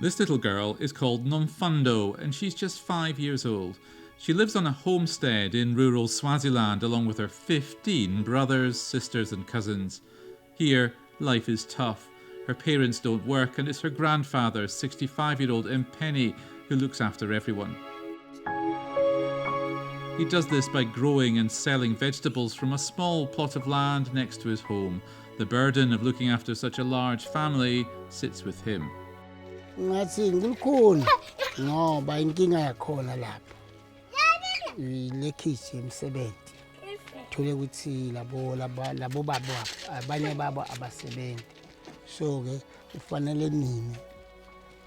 This little girl is called Nomfundo and she's just 5 years old. She lives on a homestead in rural Swaziland along with her 15 brothers, sisters and cousins. Here, life is tough. Her parents don't work and it's her grandfather, 65-year-old Mpheni, who looks after everyone. He does this by growing and selling vegetables from a small plot of land next to his home. The burden of looking after such a large family sits with him. Ngathi ngilikhona ngoba inkinga yakhona lapha le kitchen emsebenzi thole ukuthi labo babo abanye babo abasebenzi so ke ufanele nini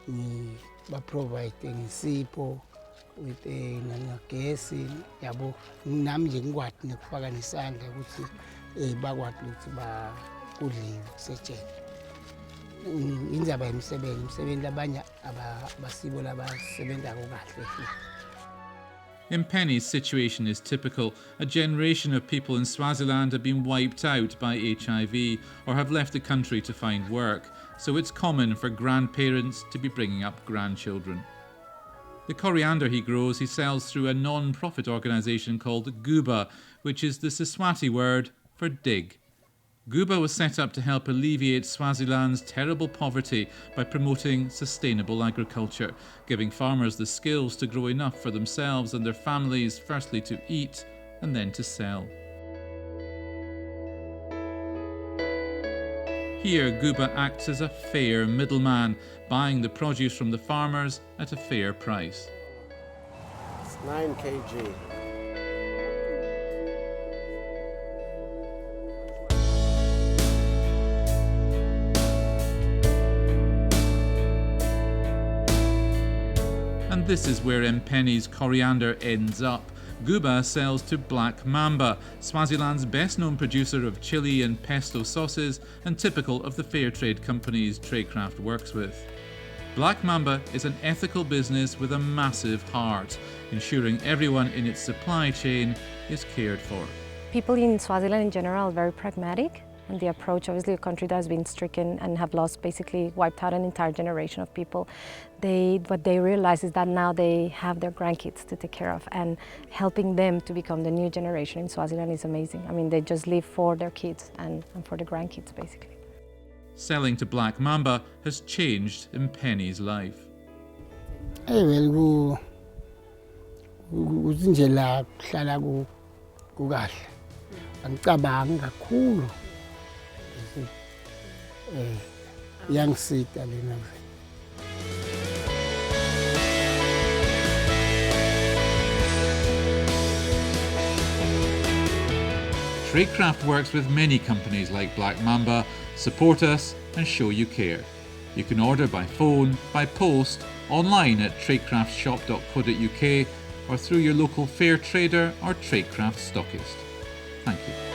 ni ba provide ngisipho with ngagesi yabo nami nje ngikwathi nekufaka nesandla ukuthi bakwathi ukuthi ba kudliwe kusetshenzwe indzaba yemsebenzi labanye abasibo labasebenza kahle. Mpheni's situation is typical. A generation of people in Swaziland have been wiped out by HIV or have left the country to find work, so it's common for grandparents to be bringing up grandchildren. The coriander he grows he sells through a non-profit organisation called Guba, which is the Siswati word for dig. Guba was set up to help alleviate Swaziland's terrible poverty by promoting sustainable agriculture, giving farmers the skills to grow enough for themselves and their families, firstly to eat and then to sell. Here, Guba acts as a fair middleman, buying the produce from the farmers at a fair price. It's 9 kg. And this is where Mpheni's coriander ends up. Guba sells to Black Mamba, Swaziland's best-known producer of chili and pesto sauces and typical of the fair trade companies Traidcraft works with. Black Mamba is an ethical business with a massive heart, ensuring everyone in its supply chain is cared for. People in Swaziland in general are very pragmatic, and the approach, obviously a country that has been stricken and have lost, basically wiped out an entire generation of people. What they realize is that now they have their grandkids to take care of, and helping them to become the new generation in Swaziland is amazing. I mean, they just live for their kids and for the grandkids, basically. Selling to Black Mamba has changed Mpheni's life. Well, kuzinjela kuhlala kukahle. Angicabangi kakhulu. Yangisita lena. Traidcraft works with many companies like Black Mamba. Support us and show you care. You can order by phone, by post, online at traidcraftshop.co.uk or through your local fair trader or Traidcraft stockist. Thank you.